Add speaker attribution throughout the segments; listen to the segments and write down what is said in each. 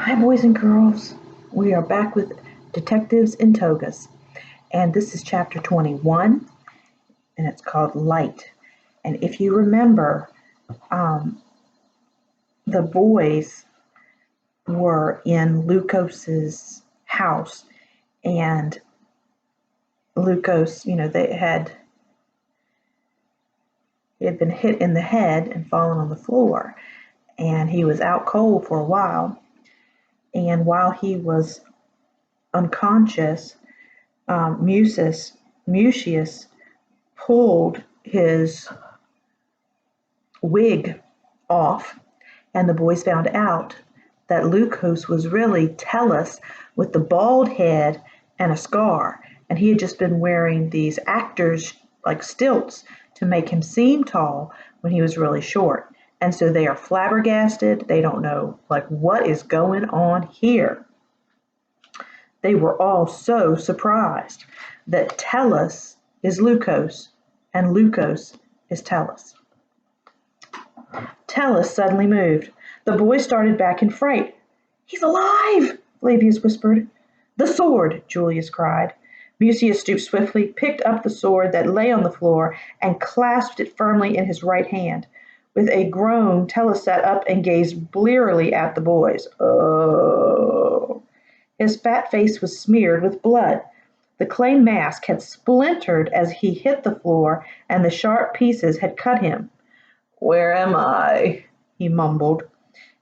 Speaker 1: Hi, boys and girls. We are back with Detectives in Togas, and this is chapter 21, and it's called Light. And if you remember, um, the boys were in Lucas's house, and Lucas, he had been hit in the head and fallen on the floor, and he was out cold for a while. And while he was unconscious, Mucius pulled his wig off, and the boys found out that Lucas was really Tellus with the bald head and a scar, and he had just been wearing these actors like stilts to make him seem tall when he was really short. And so they are flabbergasted. They don't know like what is going on here. They were all so surprised that Tellus is Lucas and Lucas is Tellus. Tellus suddenly moved. The boys started back in fright. "He's alive!" Flavius whispered. "The sword!" Julius cried. Mucius stooped swiftly, picked up the sword that lay on the floor, and clasped it firmly in his right hand. With a groan, Tellus sat up and gazed blearily at the boys. Oh! His fat face was smeared with blood. The clay mask had splintered as he hit the floor, and the sharp pieces had cut him. "Where am I?" he mumbled,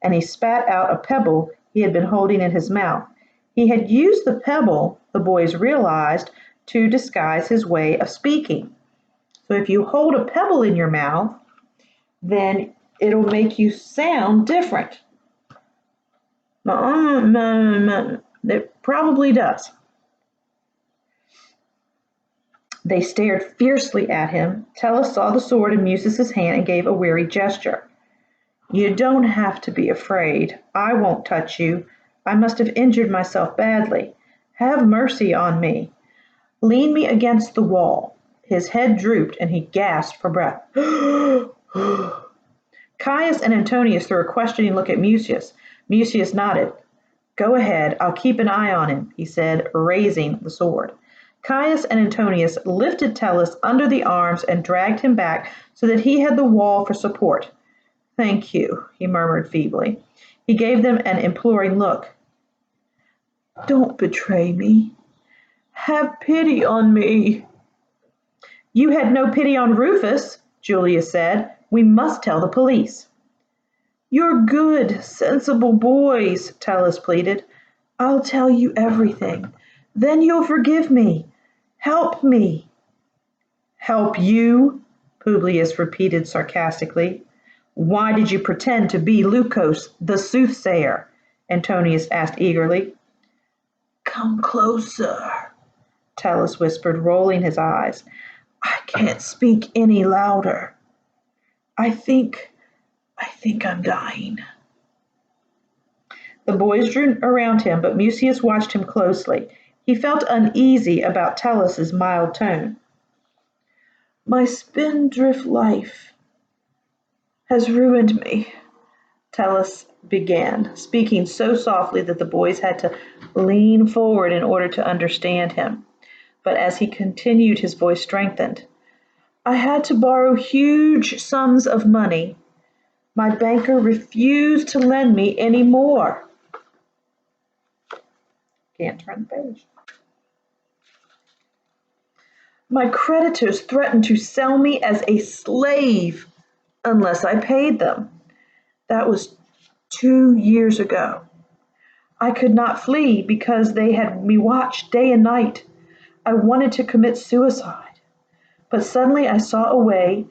Speaker 1: and he spat out a pebble he had been holding in his mouth. He had used the pebble, the boys realized, to disguise his way of speaking. So if you hold a pebble in your mouth, then it'll make you sound different. It probably does. They stared fiercely at him. Tellus saw the sword in Mucius's hand and gave a weary gesture. "You don't have to be afraid. I won't touch you. I must have injured myself badly. Have mercy on me. Lean me against the wall." His head drooped and he gasped for breath. Caius and Antonius threw a questioning look at Mucius. Mucius nodded. "Go ahead, I'll keep an eye on him," he said, raising the sword. Caius and Antonius lifted Tellus under the arms and dragged him back so that he had the wall for support. "Thank you," he murmured feebly. He gave them an imploring look. "Don't betray me. Have pity on me." "You had no pity on Rufus," Julius said. "We must tell the police." "You're good, sensible boys," Tellus pleaded. "I'll tell you everything. Then you'll forgive me. Help me." "Help you?" Publius repeated sarcastically. "Why did you pretend to be Lucas, the soothsayer?" Antonius asked eagerly. "Come closer," Tellus whispered, rolling his eyes. "I can't speak any louder. I think I'm dying." The boys drew around him, but Mucius watched him closely. He felt uneasy about Tellus's mild tone. "My spindrift life has ruined me," Tellus began, speaking so softly that the boys had to lean forward in order to understand him. But as he continued, his voice strengthened. "I had to borrow huge sums of money. My banker refused to lend me any more." Can't turn the page. "My creditors threatened to sell me as a slave unless I paid them. That was 2 years ago. I could not flee because they had me watched day and night. I wanted to commit suicide, but suddenly I saw a way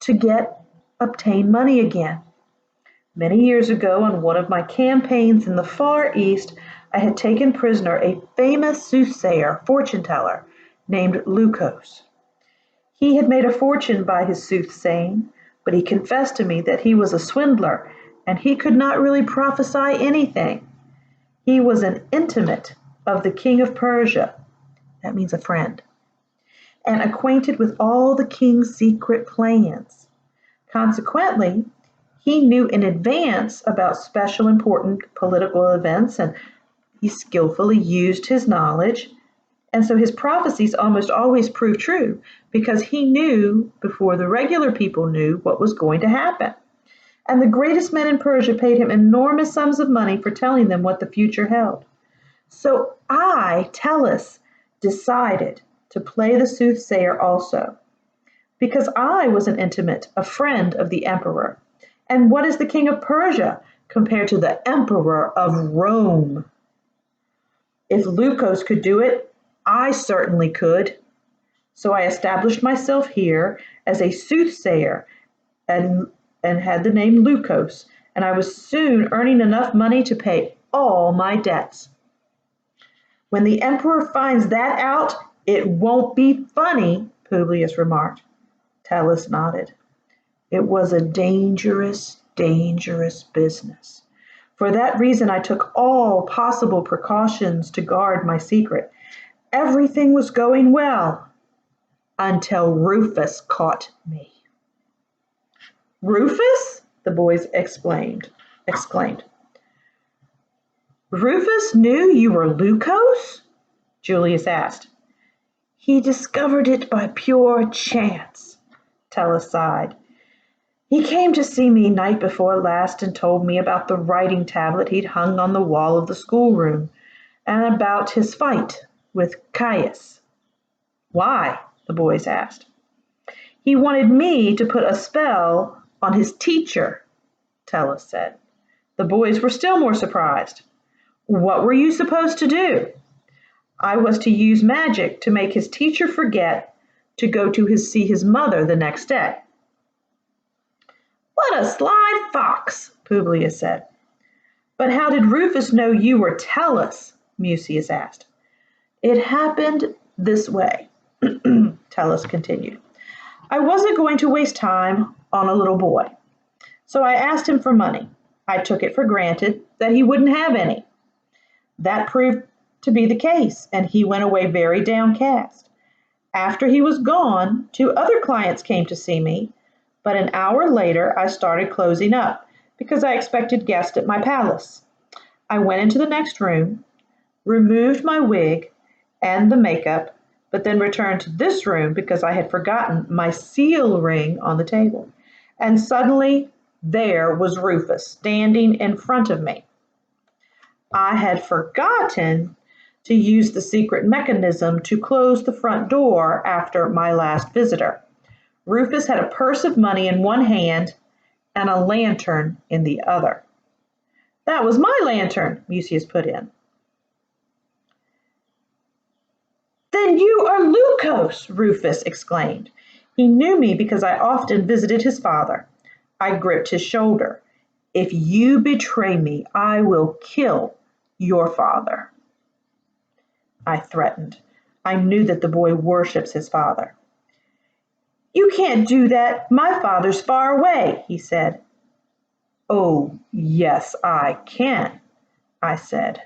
Speaker 1: to obtain money again. Many years ago, on one of my campaigns in the Far East, I had taken prisoner a famous soothsayer, fortune teller, named Lucas. He had made a fortune by his soothsaying, but he confessed to me that he was a swindler and he could not really prophesy anything. He was an intimate of the king of Persia, that means a friend, and acquainted with all the king's secret plans. Consequently, He knew in advance about special important political events, and he skillfully used his knowledge. And so his prophecies almost always proved true because he knew before the regular people knew what was going to happen. And the greatest men in Persia paid him enormous sums of money for telling them what the future held. So I, Tellus, decided to play the soothsayer also, because I was an intimate, a friend of the emperor. And what is the king of Persia compared to the emperor of Rome? If Leucos could do it, I certainly could. So I established myself here as a soothsayer and had the name Leucos, and I was soon earning enough money to pay all my debts. When the emperor finds that out, it won't be funny, Publius remarked. Tellus nodded. It was a dangerous, dangerous business. For that reason, I took all possible precautions to guard my secret. Everything was going well until Rufus caught me. Rufus? The boys exclaimed. Rufus knew you were Leucos? Julius asked. He discovered it by pure chance, Tellus sighed. He came to see me night before last and told me about the writing tablet he'd hung on the wall of the schoolroom and about his fight with Caius. Why? The boys asked. He wanted me to put a spell on his teacher, Tellus said. The boys were still more surprised. What were you supposed to do? I was to use magic to make his teacher forget to go to see his mother the next day. What a sly fox, Publius said. But how did Rufus know you were Tellus? Mucius asked. It happened this way, Tellus continued. I wasn't going to waste time on a little boy, so I asked him for money. I took it for granted that he wouldn't have any. That proved to be the case, and he went away very downcast. After he was gone, 2 other clients came to see me, but an hour later I started closing up because I expected guests at my palace. I went into the next room, removed my wig and the makeup, but then returned to this room because I had forgotten my seal ring on the table. And suddenly there was Rufus standing in front of me. I had forgotten to use the secret mechanism to close the front door after my last visitor. Rufus had a purse of money in one hand and a lantern in the other. That was my lantern, Mucius put in. Then you are Leucos, Rufus exclaimed. He knew me because I often visited his father. I gripped his shoulder. If you betray me, I will kill your father. I threatened. I knew that the boy worships his father. You can't do that. My father's far away, he said. Oh, yes, I can, I said.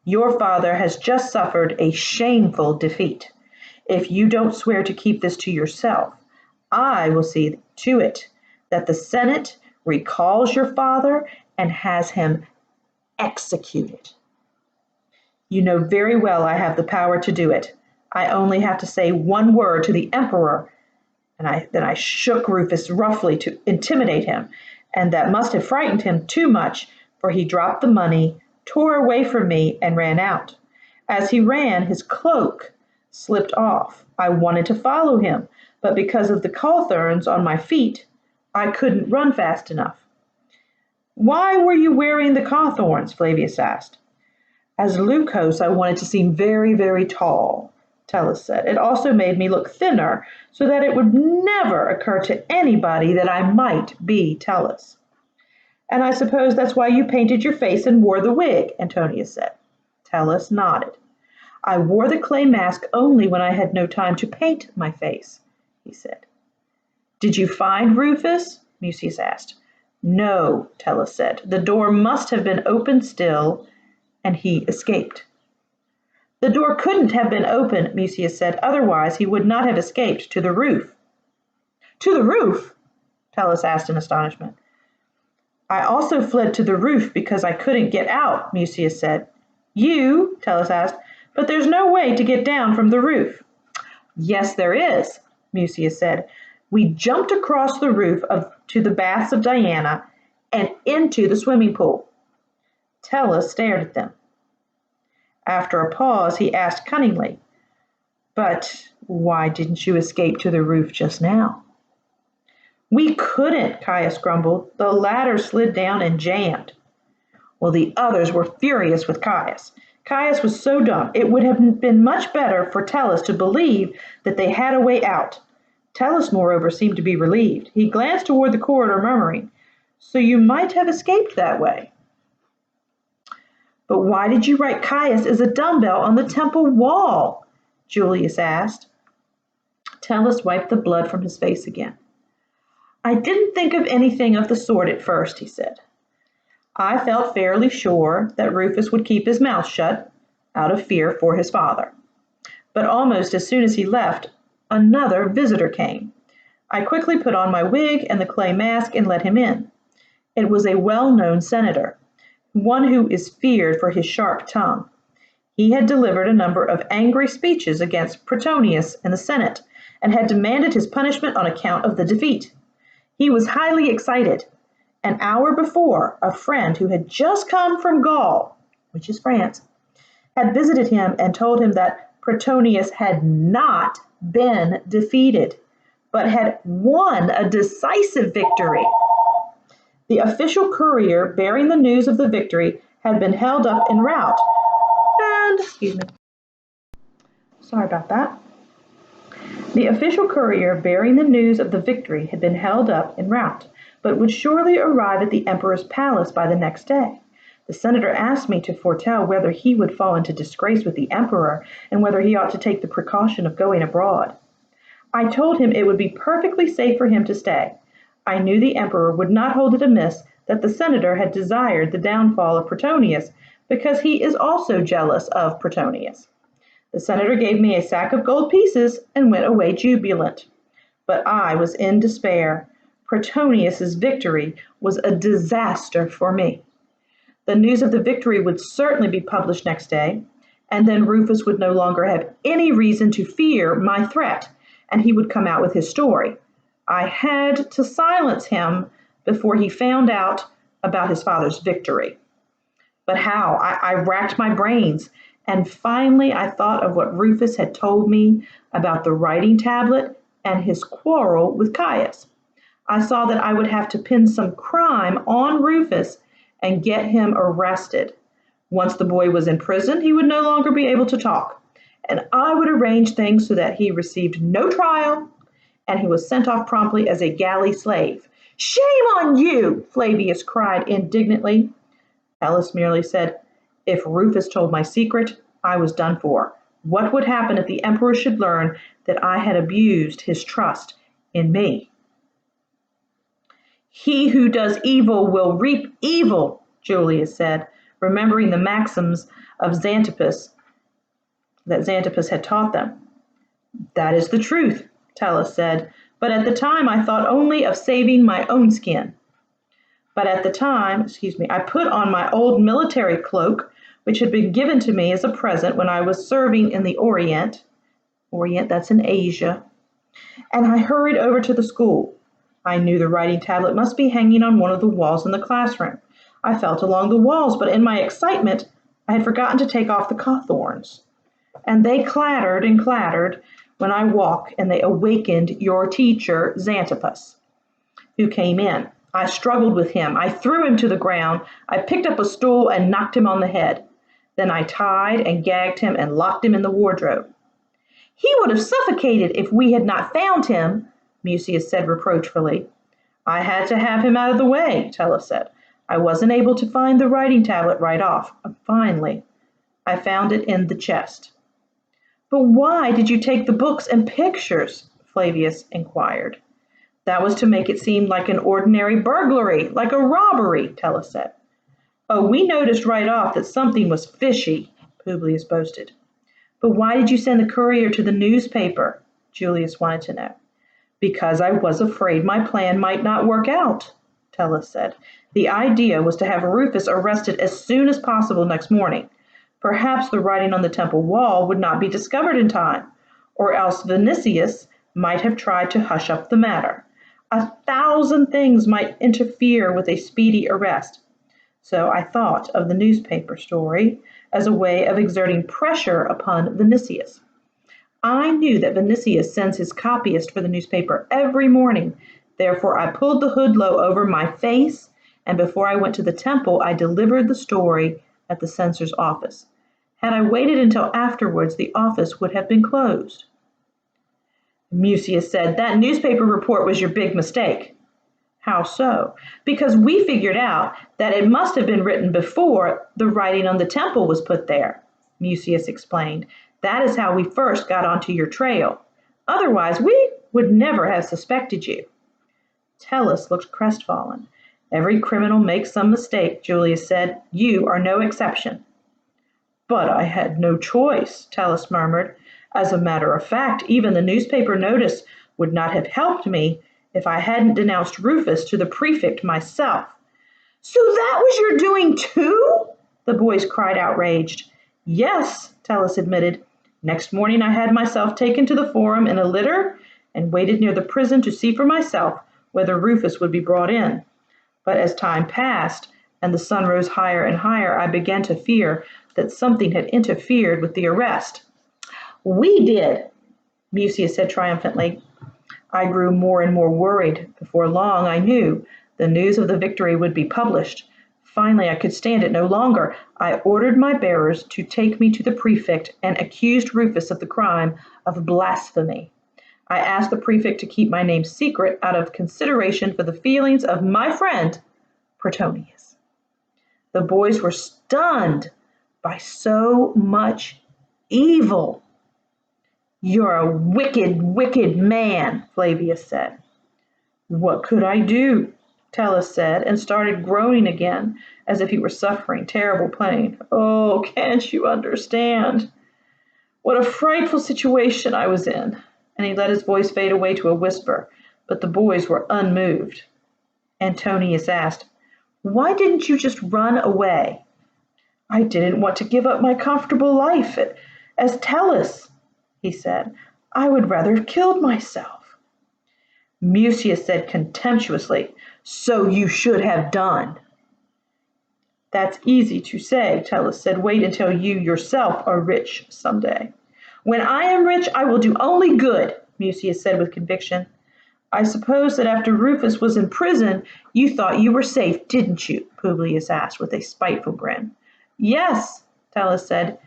Speaker 1: Your father has just suffered a shameful defeat. If you don't swear to keep this to yourself, I will see to it that the Senate recalls your father and has him executed. You know very well I have the power to do it. I only have to say one word to the emperor, and then I shook Rufus roughly to intimidate him, and that must have frightened him too much, for he dropped the money, tore away from me, and ran out. As he ran, his cloak slipped off. I wanted to follow him, but because of the cauldrons on my feet, I couldn't run fast enough. Why were you wearing the cawthorns? Flavius asked. As Leucos, I wanted to seem very, very tall, Tellus said. It also made me look thinner, so that it would never occur to anybody that I might be Tellus. And I suppose that's why you painted your face and wore the wig, Antonius said. Tellus nodded. I wore the clay mask only when I had no time to paint my face, he said. Did you find Rufus? Mucius asked. No, Tellus said. The door must have been open still, and he escaped. The door couldn't have been open, Mucius said. Otherwise, he would not have escaped to the roof. To the roof? Tellus asked in astonishment. I also fled to the roof because I couldn't get out, Mucius said. You? Tellus asked. But there's no way to get down from the roof. Yes, there is, Mucius said. We jumped across the roof to the baths of Diana and into the swimming pool. Tellus stared at them. After a pause, he asked cunningly, But why didn't you escape to the roof just now? We couldn't, Caius grumbled. The ladder slid down and jammed. Well, the others were furious with Caius. Caius was so dumb. It would have been much better for Tellus to believe that they had a way out. Tellus, moreover, seemed to be relieved. He glanced toward the corridor, murmuring, So you might have escaped that way. But why did you write Caius as a dumbbell on the temple wall? Julius asked. Tellus wiped the blood from his face again. I didn't think of anything of the sort at first, he said. I felt fairly sure that Rufus would keep his mouth shut out of fear for his father. But almost as soon as he left, another visitor came. I quickly put on my wig and the clay mask and let him in. It was a well-known senator, one who is feared for his sharp tongue. He had delivered a number of angry speeches against Pretonius in the Senate and had demanded his punishment on account of the defeat. He was highly excited. An hour before, a friend who had just come from Gaul, which is France, had visited him and told him that Pretonius had not been defeated, but had won a decisive victory. The official courier bearing the news of the victory had been held up en route, and, sorry about that. The official courier bearing the news of the victory had been held up en route, but would surely arrive at the emperor's palace by the next day. The senator asked me to foretell whether he would fall into disgrace with the emperor and whether he ought to take the precaution of going abroad. I told him it would be perfectly safe for him to stay. I knew the emperor would not hold it amiss that the senator had desired the downfall of Pretonius because he is also jealous of Pretonius. The senator gave me a sack of gold pieces and went away jubilant. But I was in despair. Pretonius's victory was a disaster for me. The news of the victory would certainly be published next day, and then Rufus would no longer have any reason to fear my threat, and he would come out with his story. I had to silence him before he found out about his father's victory. But how? I racked my brains, and finally I thought of what Rufus had told me about the writing tablet and his quarrel with Caius. I saw that I would have to pin some crime on Rufus and get him arrested. Once the boy was in prison, he would no longer be able to talk, and I would arrange things so that he received no trial and he was sent off promptly as a galley slave. Shame on you, Flavius cried indignantly. Alice merely said, If Rufus told my secret, I was done for. What would happen if the emperor should learn that I had abused his trust in me? He who does evil will reap evil, Julius said, remembering the maxims of Xanthippus that Xanthippus had taught them. That is the truth, Tellus said, but at the time I thought only of saving my own skin. I put on my old military cloak, which had been given to me as a present when I was serving in the Orient, that's in Asia, and I hurried over to the school. I knew the writing tablet must be hanging on one of the walls in the classroom. I felt along the walls, but in my excitement, I had forgotten to take off the cawthorns. And they clattered and clattered when I walked, and they awakened your teacher, Xanthippus, who came in. I struggled with him. I threw him to the ground. I picked up a stool and knocked him on the head. Then I tied and gagged him and locked him in the wardrobe. He would have suffocated if we had not found him, Mucius said reproachfully. I had to have him out of the way, Tellus said. I wasn't able to find the writing tablet right off. Finally, I found it in the chest. But why did you take the books and pictures? Flavius inquired. That was to make it seem like an ordinary burglary, like a robbery, Tellus said. Oh, we noticed right off that something was fishy, Publius boasted. But why did you send the courier to the newspaper? Julius wanted to know. Because I was afraid my plan might not work out. Tellus said. The idea was to have Rufus arrested as soon as possible next morning. Perhaps the writing on the temple wall would not be discovered in time, or else Vinicius might have tried to hush up the matter. 1,000 things might interfere with a speedy arrest. So I thought of the newspaper story as a way of exerting pressure upon Vinicius. I knew that Vinicius sends his copyist for the newspaper every morning. Therefore, I pulled the hood low over my face, and before I went to the temple, I delivered the story at the censor's office. Had I waited until afterwards, the office would have been closed. Mucius said, that newspaper report was your big mistake. How so? Because we figured out that it must have been written before the writing on the temple was put there, Mucius explained. That is how we first got onto your trail. Otherwise, we would never have suspected you. Tellus looked crestfallen. Every criminal makes some mistake, Julius said. You are no exception. But I had no choice, Tellus murmured. As a matter of fact, even the newspaper notice would not have helped me if I hadn't denounced Rufus to the prefect myself. So that was your doing too? The boys cried outraged. Yes, Tellus admitted. Next morning I had myself taken to the forum in a litter and waited near the prison to see for myself whether Rufus would be brought in. But as time passed and the sun rose higher and higher, I began to fear that something had interfered with the arrest. We did, Mucius said triumphantly. I grew more and more worried. Before long, I knew the news of the victory would be published. Finally, I could stand it no longer. I ordered my bearers to take me to the prefect and accused Rufus of the crime of blasphemy. I asked the prefect to keep my name secret out of consideration for the feelings of my friend, Protonius. The boys were stunned by so much evil. You're a wicked, wicked man, Flavius said. What could I do? Tellus said, and started groaning again, as if he were suffering terrible pain. Oh, can't you understand? What a frightful situation I was in. And he let his voice fade away to a whisper, but the boys were unmoved. Antonius asked, Why didn't you just run away? I didn't want to give up my comfortable life as Tellus, he said. I would rather have killed myself. Mucius said contemptuously, So you should have done. That's easy to say, Tellus said. Wait until you yourself are rich someday. When I am rich, I will do only good, Mucius said with conviction. I suppose that after Rufus was in prison, you thought you were safe, didn't you? Publius asked with a spiteful grin. Yes, Tellus said.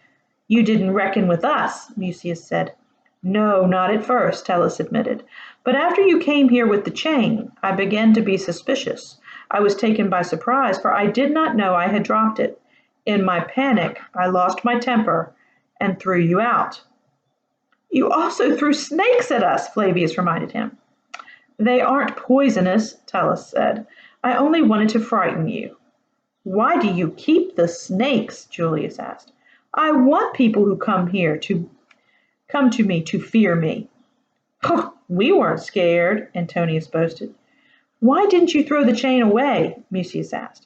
Speaker 1: You didn't reckon with us, Mucius said. No, not at first, Tellus admitted. But after you came here with the chain, I began to be suspicious. I was taken by surprise, for I did not know I had dropped it. In my panic, I lost my temper and threw you out. You also threw snakes at us, Flavius reminded him. They aren't poisonous, Tellus said. I only wanted to frighten you. Why do you keep the snakes? Julius asked. I want people who come to me to fear me. Oh, we weren't scared, Antonius boasted. Why didn't you throw the chain away? Mucius asked.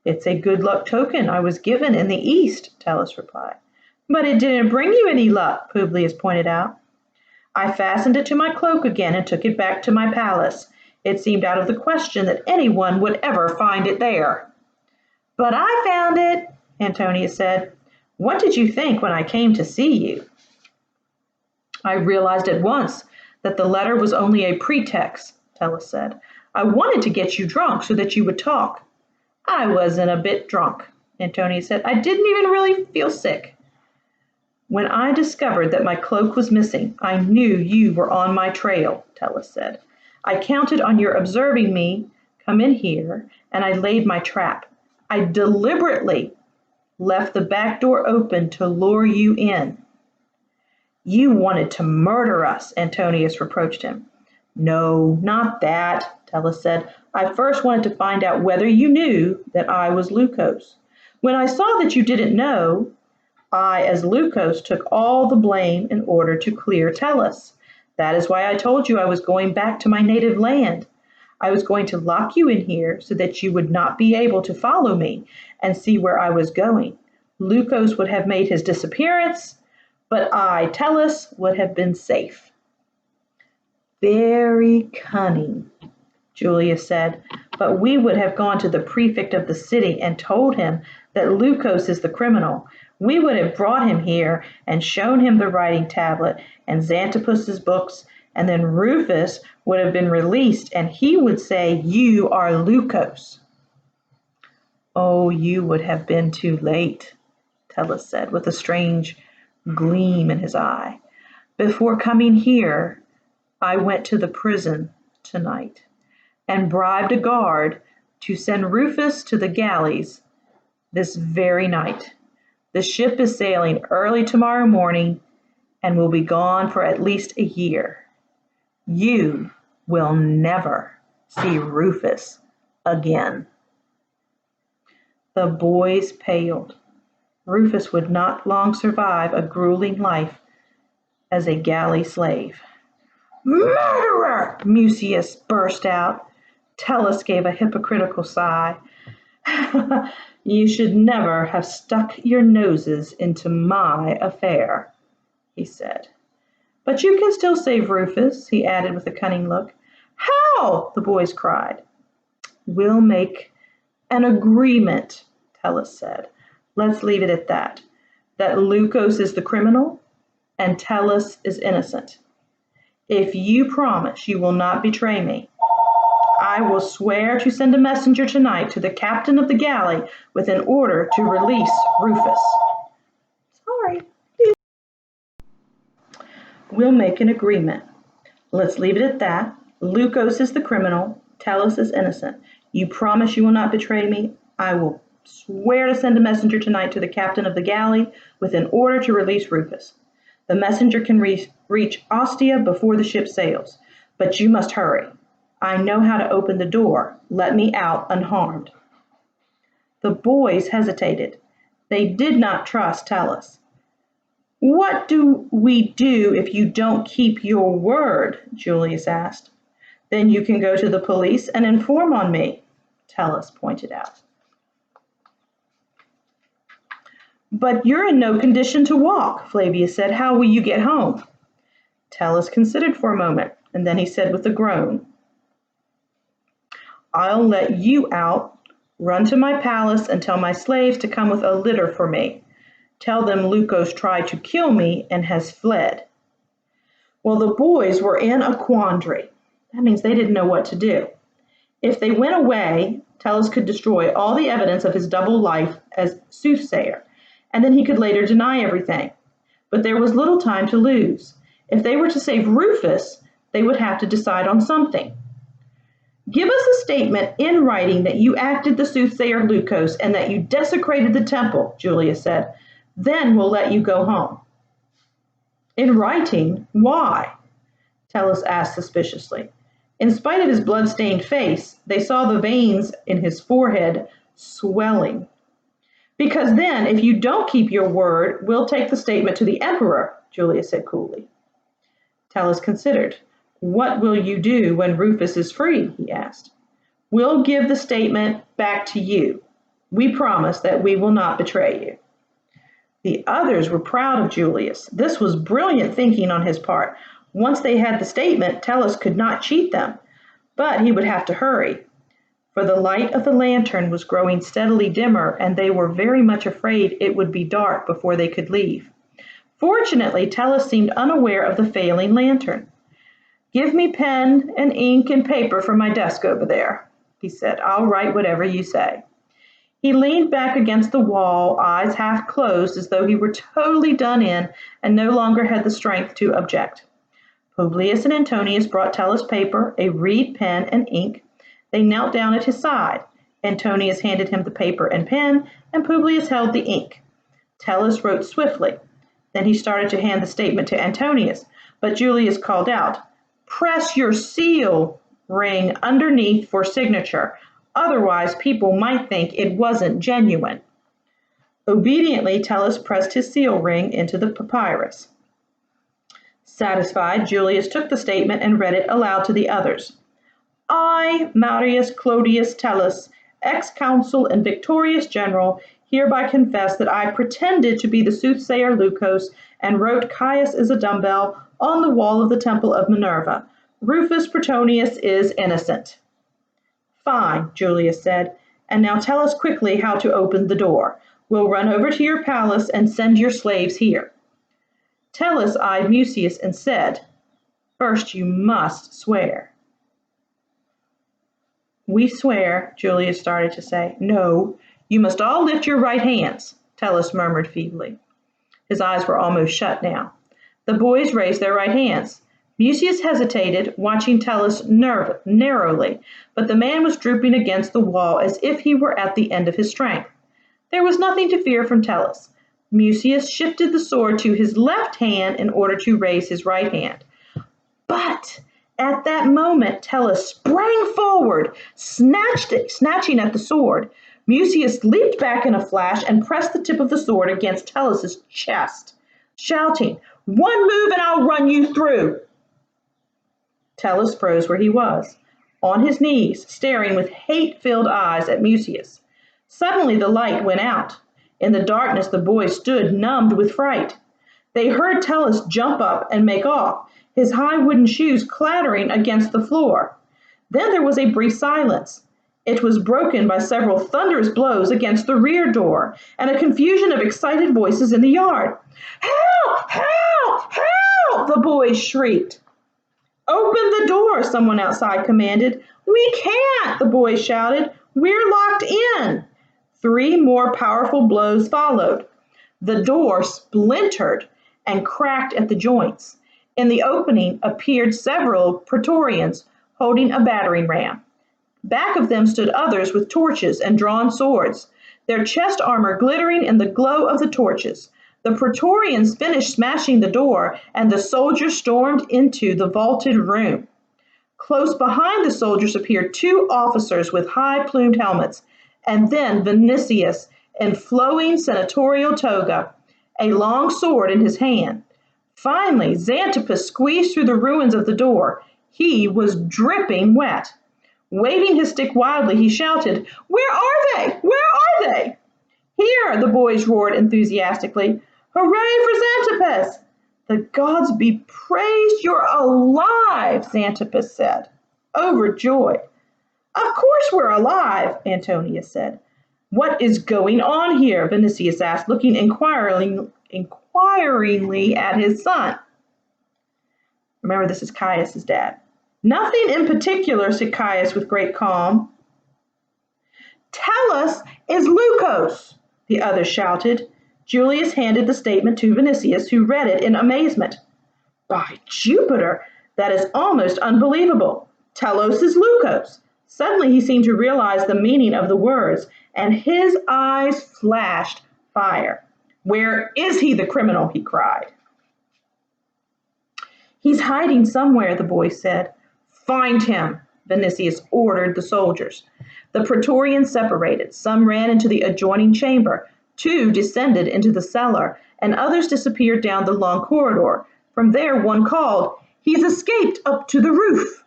Speaker 1: It's a good luck token I was given in the East, Tellus replied. But it didn't bring you any luck, Publius pointed out. I fastened it to my cloak again and took it back to my palace. It seemed out of the question that anyone would ever find it there. But I found it, Antonius said. What did you think when I came to see you? I realized at once that the letter was only a pretext, Tellus said. I wanted to get you drunk so that you would talk. I wasn't a bit drunk, Antonius said. I didn't even really feel sick. When I discovered that my cloak was missing, I knew you were on my trail, Tellus said. I counted on your observing me come in here, and I laid my trap. I deliberately left the back door open to lure you in. You wanted to murder us, Antonius reproached him. No, not that, Tellus said. I first wanted to find out whether you knew that I was Leucos. When I saw that you didn't know, I, as Leucos, took all the blame in order to clear Tellus. That is why I told you I was going back to my native land. I was going to lock you in here so that you would not be able to follow me and see where I was going. Lukos would have made his disappearance, but I, Tellus, would have been safe." "Very cunning," Julius said, "but we would have gone to the prefect of the city and told him that Lukos is the criminal. We would have brought him here and shown him the writing tablet and Xanthopus's books, and then Rufus would have been released and he would say, 'You are Lukos.'" "Oh, you would have been too late," Tellus said with a strange gleam in his eye. "Before coming here, I went to the prison tonight and bribed a guard to send Rufus to the galleys this very night. The ship is sailing early tomorrow morning and will be gone for at least a year. You will never see Rufus again." The boys paled. Rufus would not long survive a grueling life as a galley slave. "Murderer!" Mucius burst out. Tellus gave a hypocritical sigh. "You should never have stuck your noses into my affair," he said. "But you can still save Rufus," he added with a cunning look. "How?" the boys cried. "We'll make an agreement," Tellus said. "Let's leave it at that. That Lukos is the criminal and Tellus is innocent. If you promise you will not betray me, I will swear to send a messenger tonight to the captain of the galley with an order to release Rufus." "Sorry." "We'll make an agreement. Let's leave it at that. Lukos is the criminal. Tellus is innocent. You promise you will not betray me? I will swear to send a messenger tonight to the captain of the galley with an order to release Rufus. The messenger can reach Ostia before the ship sails, but you must hurry. I know how to open the door. Let me out unharmed." The boys hesitated. They did not trust Tellus. "What do we do if you don't keep your word?" Julius asked. "Then you can go to the police and inform on me," Tellus pointed out. "But you're in no condition to walk," Flavius said. "How will you get home?" Tellus considered for a moment, and then he said with a groan, "I'll let you out. Run to my palace and tell my slaves to come with a litter for me. Tell them Lukos tried to kill me and has fled." Well, the boys were in a quandary. That means they didn't know what to do. If they went away, Tellus could destroy all the evidence of his double life as soothsayer, and then he could later deny everything. But there was little time to lose. If they were to save Rufus, they would have to decide on something. "Give us a statement in writing that you acted the soothsayer Lukos and that you desecrated the temple," Julius said. "Then we'll let you go home." "In writing? Why?" Tellus asked suspiciously. In spite of his blood-stained face, they saw the veins in his forehead swelling. "Because then, if you don't keep your word, we'll take the statement to the emperor," Julius said coolly. Tellus considered. "What will you do when Rufus is free?" he asked. "We'll give the statement back to you. We promise that we will not betray you." The others were proud of Julius. This was brilliant thinking on his part. Once they had the statement, Tellus could not cheat them, but he would have to hurry, for the light of the lantern was growing steadily dimmer, and they were very much afraid it would be dark before they could leave. Fortunately, Tellus seemed unaware of the failing lantern. "Give me pen and ink and paper from my desk over there," he said. "I'll write whatever you say." He leaned back against the wall, eyes half closed as though he were totally done in and no longer had the strength to object. Publius and Antonius brought Tellus paper, a reed pen, and ink. They knelt down at his side. Antonius handed him the paper and pen, and Publius held the ink. Tellus wrote swiftly. Then he started to hand the statement to Antonius, but Julius called out, "Press your seal ring underneath for signature. Otherwise, people might think it wasn't genuine." Obediently, Tellus pressed his seal ring into the papyrus. Satisfied, Julius took the statement and read it aloud to the others. I, Marius Clodius Tellus, ex-consul and victorious general, hereby confess that I pretended to be the soothsayer Leucos and wrote Caius is a dumbbell on the wall of the temple of Minerva. Rufus Pretonius is innocent. Fine, Julius said, and now tell us quickly how to open the door. We'll run over to your palace and send your slaves here. Tellus eyed Mucius and said, First you must swear. We swear, Julius started to say. No, you must all lift your right hands, Tellus murmured feebly. His eyes were almost shut now. The boys raised their right hands. Mucius hesitated, watching Tellus narrowly, but the man was drooping against the wall as if he were at the end of his strength. There was nothing to fear from Tellus. Mucius shifted the sword to his left hand in order to raise his right hand. But at that moment, Tellus sprang forward, snatching at the sword. Mucius leaped back in a flash and pressed the tip of the sword against Tellus's chest, shouting, One move and I'll run you through. Tellus froze where he was, on his knees, staring with hate-filled eyes at Mucius. Suddenly the light went out. In the darkness the boys stood numbed with fright. They heard Tellus jump up and make off, his high wooden shoes clattering against the floor. Then there was a brief silence. It was broken by several thunderous blows against the rear door and a confusion of excited voices in the yard. Help! Help! Help! The boys shrieked. Open the door, someone outside commanded. We can't, the boys shouted. We're locked in. 3 more powerful blows followed. The door splintered and cracked at the joints. In the opening appeared several Praetorians holding a battering ram. Back of them stood others with torches and drawn swords, their chest armor glittering in the glow of the torches. The Praetorians finished smashing the door, and the soldiers stormed into the vaulted room. Close behind the soldiers appeared 2 officers with high-plumed helmets, and then Vinicius in flowing senatorial toga, a long sword in his hand. Finally, Xanthippus squeezed through the ruins of the door. He was dripping wet. Waving his stick wildly, he shouted, Where are they? Where are they? Here, the boys roared enthusiastically. Hooray for Xanthippus! The gods be praised you're alive, Xanthippus said, overjoyed. Of course we're alive, Antonius said. What is going on here? Vinicius asked, looking inquiringly at his son. Remember, this is Caius's dad. Nothing in particular, said Caius with great calm. Tellus is Leucos, the other shouted. Julius handed the statement to Vinicius, who read it in amazement. By Jupiter, that is almost unbelievable. Telos is Leucos. Suddenly he seemed to realize the meaning of the words, and his eyes flashed fire. Where is he, the criminal? He cried. He's hiding somewhere, the boy said. Find him, Vinicius ordered the soldiers. The Praetorians separated. Some ran into the adjoining chamber. 2 descended into the cellar, and others disappeared down the long corridor. From there one called, He's escaped up to the roof.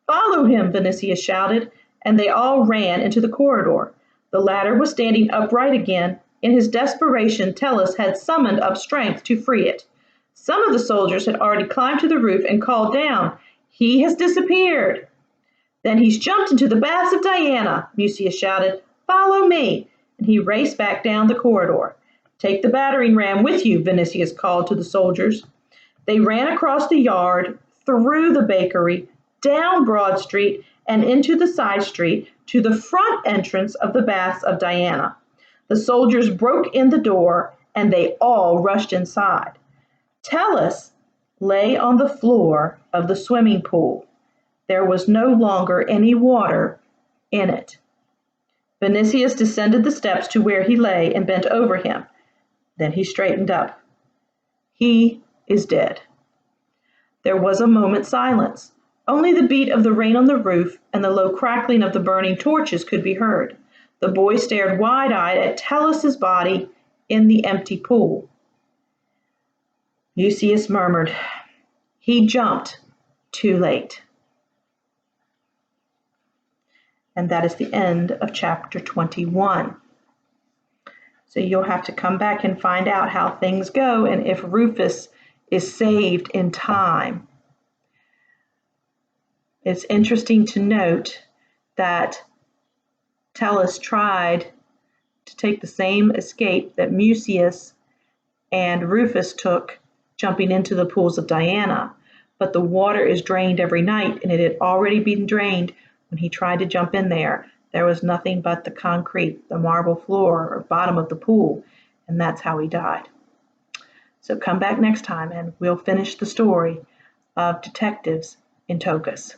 Speaker 1: Follow him, Vinicius shouted, and they all ran into the corridor. The latter was standing upright again. In his desperation, Tellus had summoned up strength to free it. Some of the soldiers had already climbed to the roof and called down, He has disappeared. Then he's jumped into the baths of Diana, Mucius shouted. Follow me. And he raced back down the corridor. Take the battering ram with you, Vinicius called to the soldiers. They ran across the yard, through the bakery, down Broad Street, and into the side street to the front entrance of the baths of Diana. The soldiers broke in the door, and they all rushed inside. Tellus lay on the floor of the swimming pool. There was no longer any water in it. Vinicius descended the steps to where he lay and bent over him. Then he straightened up. He is dead. There was a moment's silence. Only the beat of the rain on the roof and the low crackling of the burning torches could be heard. The boy stared wide-eyed at Tellus's body in the empty pool. Mucius murmured, He jumped too late. And that is the end of chapter 21. So you'll have to come back and find out how things go and if Rufus is saved in time. It's interesting to note that Tellus tried to take the same escape that Mucius and Rufus took jumping into the pools of Diana, but the water is drained every night, and it had already been drained when he tried to jump in there. There was nothing but the concrete, the marble floor or bottom of the pool, and that's how he died. So come back next time and we'll finish the story of Detectives in Togas.